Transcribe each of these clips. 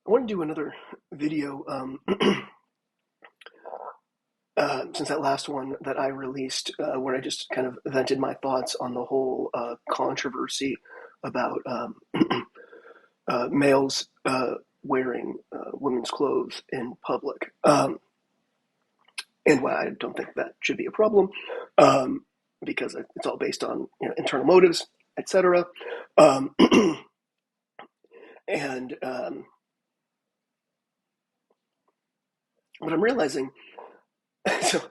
I want to do another video since that last one that I released, where I just kind of vented my thoughts on the whole controversy about males wearing women's clothes in public, and why I don't think that should be a problem, because it's all based on internal motives, etc. Um, and what I'm realizing, so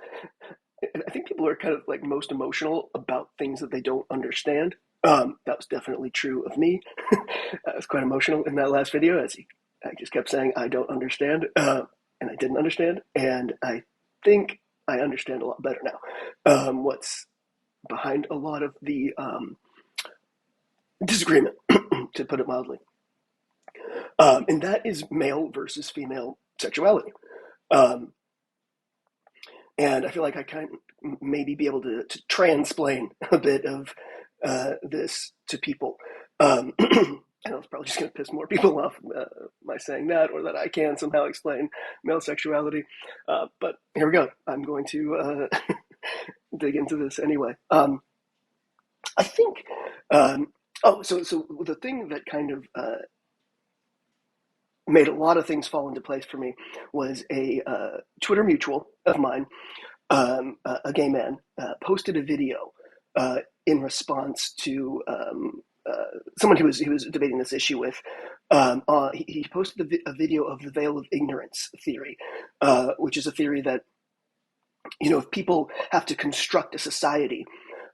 I think people are kind of like most emotional about things that they don't understand. That was definitely true of me. I was quite emotional in that last video, as I just kept saying I don't understand, and I didn't understand, and I think I understand a lot better now. What's behind a lot of the disagreement, to put it mildly, and that is male versus female sexuality. Um, and I feel like I kind of maybe be able to transplain a bit of this to people. I know it's probably just going to piss more people off by saying that, or that I can somehow explain male sexuality. But here we go. I'm going to dig into this anyway. I think. So the thing that kind of made a lot of things fall into place for me was a Twitter mutual of mine, a gay man, posted a video in response to someone he was debating this issue with. He posted a video of the veil of ignorance theory, which is a theory that if people have to construct a society,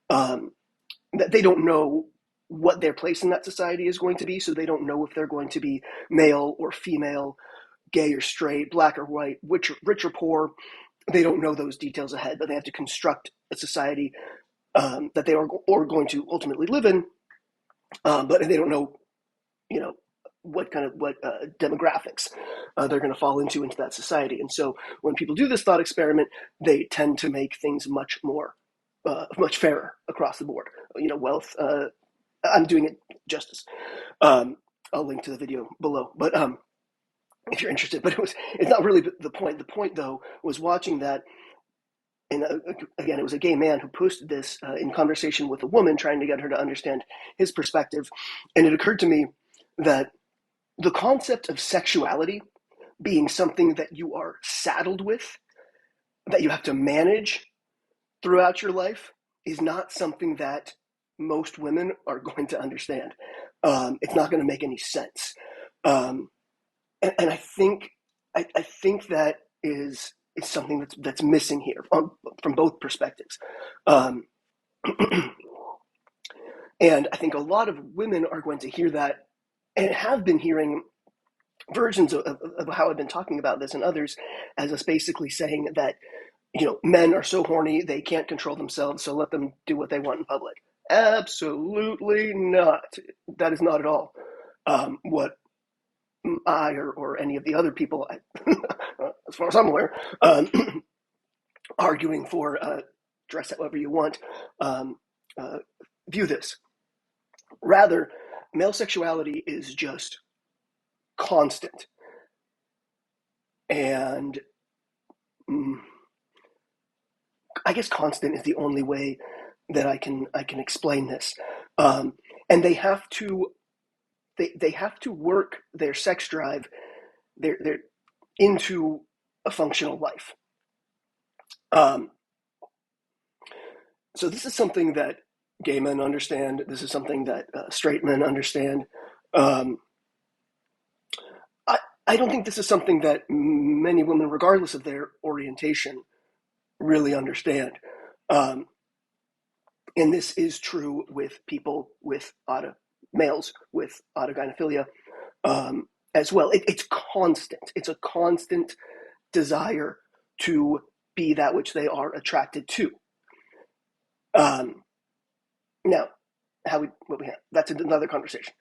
that they don't know what their place in that society is going to be, so they don't know if they're going to be male or female, gay or straight, black or white, rich or poor. They don't know those details ahead, but they have to construct a society that they are going to ultimately live in, but they don't know, what demographics they're going to fall into that society. And so when people do this thought experiment, they tend to make things much fairer across the board. Wealth. I'm doing it justice. I'll link to the video below, but if you're interested. But it's not really the point. The point, though, was watching that. And again, it was a gay man who posted this in conversation with a woman, trying to get her to understand his perspective. And it occurred to me that the concept of sexuality being something that you are saddled with, that you have to manage throughout your life, is not something that most women are going to understand. It's not going to make any sense. And I think that is something that's missing here from both perspectives. Um, and I think a lot of women are going to hear that, and have been hearing versions of how I've been talking about this and others, as us basically saying that men are so horny they can't control themselves, so let them do what they want in public. Absolutely not. That is not at all what I or any of the other people, as far as I'm aware, arguing for dress however you want, view this. Rather, male sexuality is just constant. And I guess constant is the only way that I can explain this. And they have to work their sex drive their into a functional life. So this is something that gay men understand. This is something that straight men understand. I don't think this is something that many women, regardless of their orientation, really understand. And this is true with people with males with autogynephilia as well. It's constant. It's a constant desire to be that which they are attracted to. Now, what we have, that's another conversation.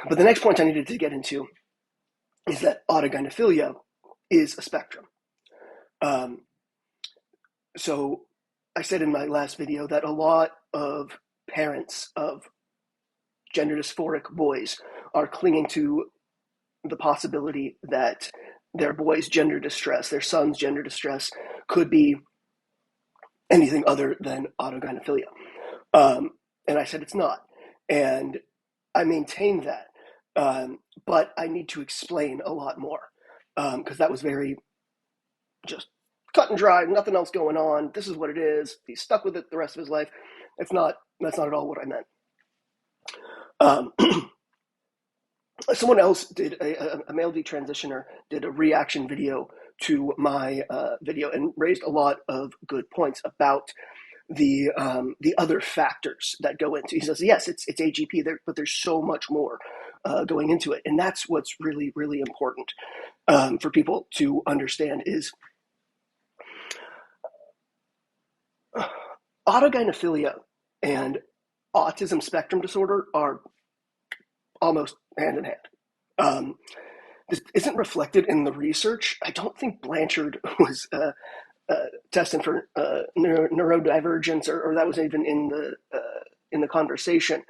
But the next point I needed to get into is that autogynephilia is a spectrum. So I said in my last video that a lot of parents of gender dysphoric boys are clinging to the possibility that their boy's gender distress, their son's gender distress, could be anything other than autogynephilia. And I said it's not. And I maintain that. But I need to explain a lot more, because that was very just cut and dry, nothing else going on. This is what it is. He's stuck with it the rest of his life. That's not at all what I meant. Someone else did a male detransitioner did a reaction video to my video and raised a lot of good points about the other factors that go into. He says, yes, it's AGP there, but there's so much more going into it, and that's what's really, really important for people to understand is autogynephilia and autism spectrum disorder are almost hand in hand. This isn't reflected in the research. I don't think Blanchard was testing for neurodivergence, or that was even in the conversation.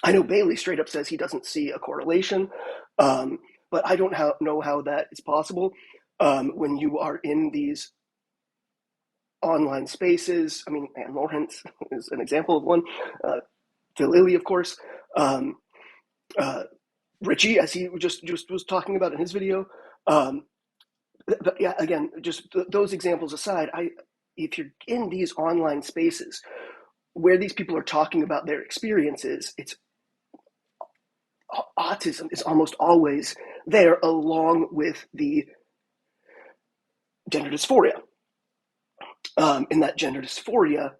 I know Bailey straight up says he doesn't see a correlation, but I don't know how that is possible when you are in these online spaces. I mean, Anne Lawrence is an example of one. Phil Lilly, of course. Richie, as he just was talking about in his video. But yeah, again, just those examples aside, if you're in these online spaces where these people are talking about their experiences, autism is almost always there, along with the gender dysphoria. And that gender dysphoria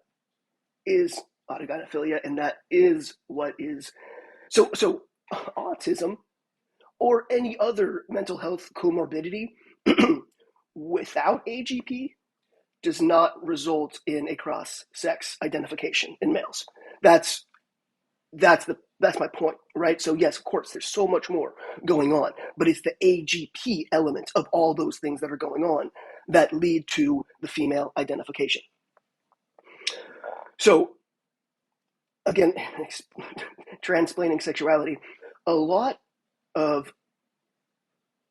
is autogynephilia, and that is what is so autism or any other mental health comorbidity without AGP does not result in a cross-sex identification in males. That's my point, right? So yes, of course, there's so much more going on, but it's the AGP element of all those things that are going on that lead to the female identification. So again, transplaining sexuality, a lot of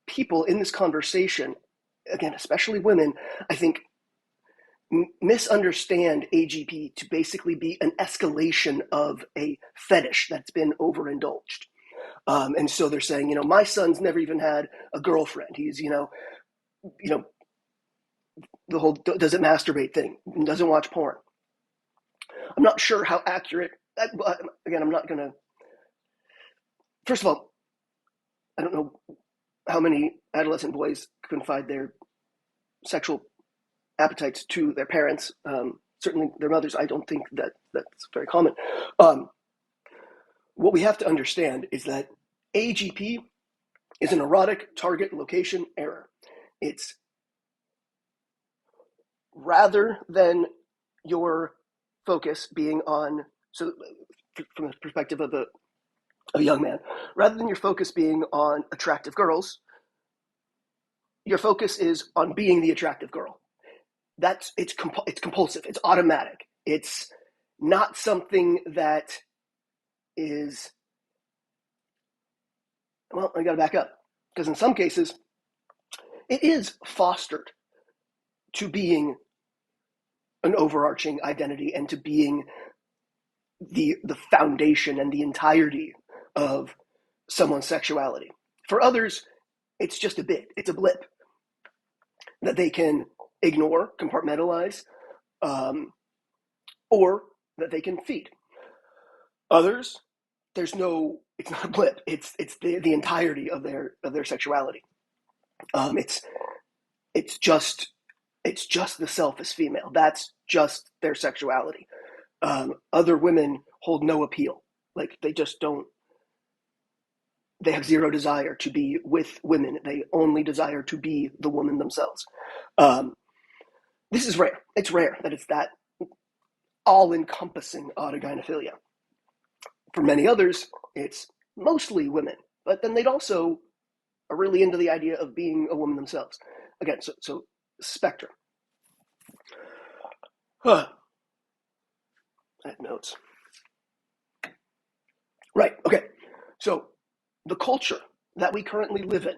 people in this conversation, again, especially women, I think misunderstand AGP to basically be an escalation of a fetish that's been overindulged. And so they're saying, my son's never even had a girlfriend. He's, the whole doesn't masturbate thing, doesn't watch porn. I'm not sure how accurate, again, I'm not going to, first of all, I don't know how many adolescent boys confide their sexual appetites to their parents. Certainly their mothers. I don't think that's very common. What we have to understand is that AGP is an erotic target location error. It's rather than your focus being on, so from the perspective of a young man, rather than your focus being on attractive girls, your focus is on being the attractive girl. It's compulsive. It's automatic. It's not something that is, well, I got to back up, because in some cases it is fostered to being an overarching identity and to being the foundation and the entirety of someone's sexuality. For others, it's just a bit. It's a blip that they can ignore, compartmentalize, or that they can feed. Others, it's not a blip. It's the entirety of their sexuality. It's just the self as female. That's just their sexuality. Other women hold no appeal. Like, they just don't. They have zero desire to be with women. They only desire to be the woman themselves. This is rare. It's rare that it's that all-encompassing autogynephilia. For many others, it's mostly women, but then they'd also are really into the idea of being a woman themselves. Again, so spectrum. I have notes. Right, okay. So the culture that we currently live in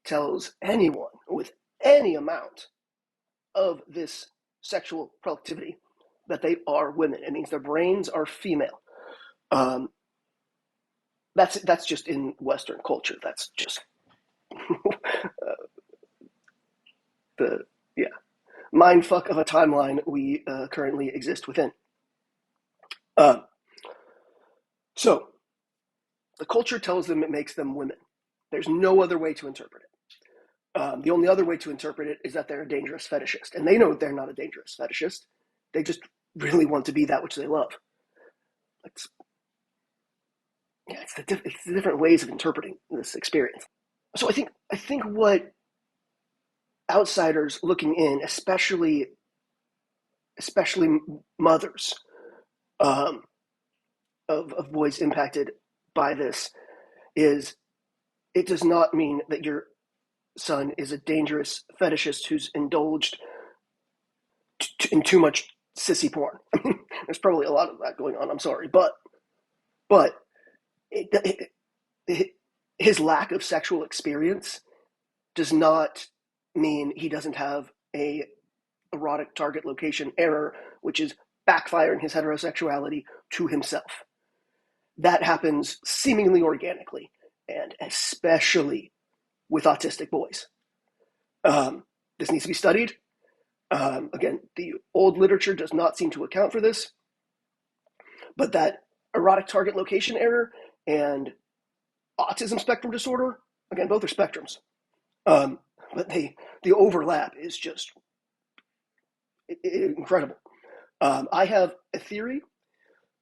tells anyone with any amount of this sexual productivity that they are women. It means their brains are female. Um, that's just in Western culture. That's just the mind fuck of a timeline we currently exist within. Uh, so the culture tells them it makes them women. There's no other way to interpret it. The only other way to interpret it is that they're a dangerous fetishist, and they know they're not a dangerous fetishist. They just really want to be that which they love. It's the different ways of interpreting this experience. So I think what outsiders looking in, especially mothers um, of boys impacted by this, is it does not mean that your son is a dangerous fetishist who's indulged in too much sissy porn. There's probably a lot of that going on. I'm sorry, but his lack of sexual experience does not mean he doesn't have a erotic target location error, which is backfiring his heterosexuality to himself. That happens seemingly organically, and especially with autistic boys. This needs to be studied. Again, the old literature does not seem to account for this, but that erotic target location error and autism spectrum disorder, again, both are spectrums, but the overlap is just incredible. I have a theory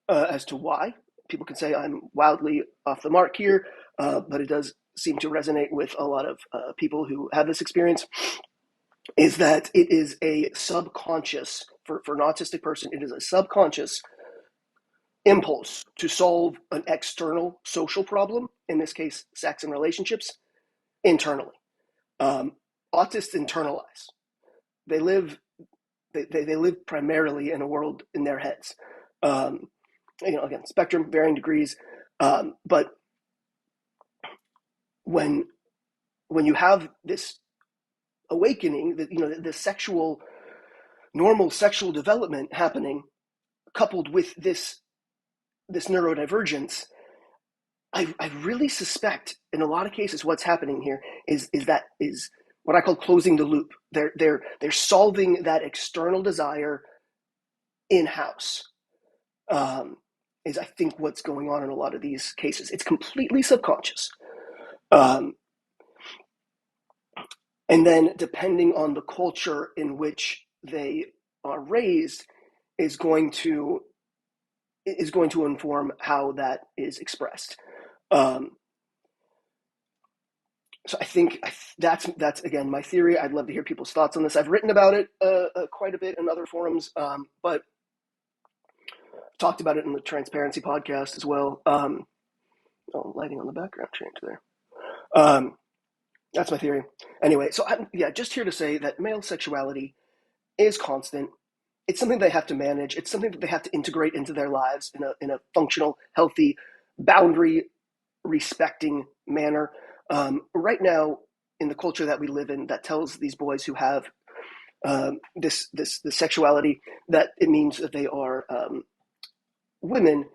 as to why. People can say I'm wildly off the mark here, but it does seem to resonate with a lot of people who have this experience, is that it is a subconscious, for an autistic person, it is a subconscious impulse to solve an external social problem, in this case, sex and relationships, internally. Autists internalize. They live primarily in a world in their heads. Again, spectrum, varying degrees, but when you have this awakening, that the normal sexual development happening, coupled with this neurodivergence, I really suspect in a lot of cases what's happening here is what I call closing the loop. They're solving that external desire in-house. Is I think what's going on in a lot of these cases. It's completely subconscious. And then depending on the culture in which they are raised is going to inform how that is expressed. So I think that's again my theory. I'd love to hear people's thoughts on this. I've written about it quite a bit in other forums, but talked about it in the Transparency podcast as well. Lighting on the background change there. That's my theory. Anyway, so I'm just here to say that male sexuality is constant. It's something they have to manage. It's something that they have to integrate into their lives in a functional, healthy, boundary respecting manner. Right now, in the culture that we live in, that tells these boys who have this sexuality that it means that they are women,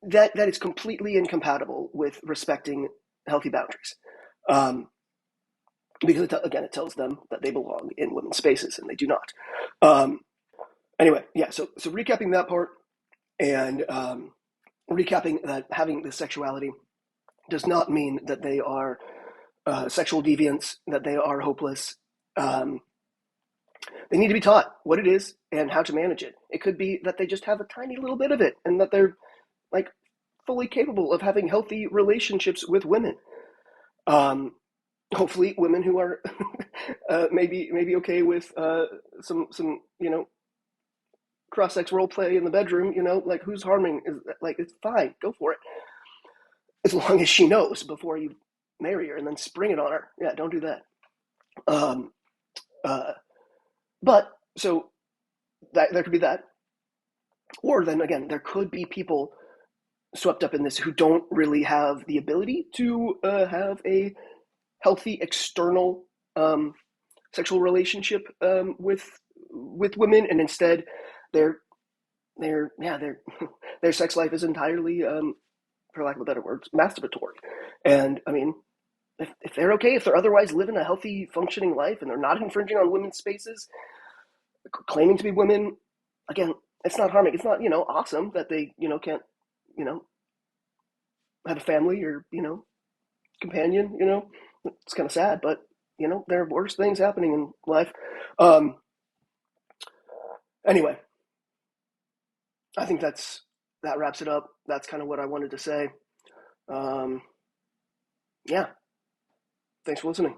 that is completely incompatible with respecting healthy boundaries. Because it tells them that they belong in women's spaces, and they do not. Anyway, so recapping that part, and recapping that having this sexuality does not mean that they are sexual deviants, that they are hopeless. They need to be taught what it is and how to manage it. It could be that they just have a tiny little bit of it, and that they're like fully capable of having healthy relationships with women. Hopefully, women who are maybe okay with some cross-sex role play in the bedroom. Like, who's harming? It's fine, go for it, as long as she knows before you marry her and then spring it on her. Yeah, don't do that. But so that there could be that, or then again, there could be people swept up in this who don't really have the ability to have a healthy external sexual relationship with women, and instead their their their sex life is entirely, for lack of a better word, masturbatory. And I mean, if they're okay, if they're otherwise living a healthy, functioning life, and they're not infringing on women's spaces, claiming to be women, again, it's not harming. It's not awesome that they can't you know have a family or companion. It's kind of sad, but there are worse things happening in life. Um, anyway, I think that wraps it up. That's kind of what I wanted to say. Yeah, thanks for listening.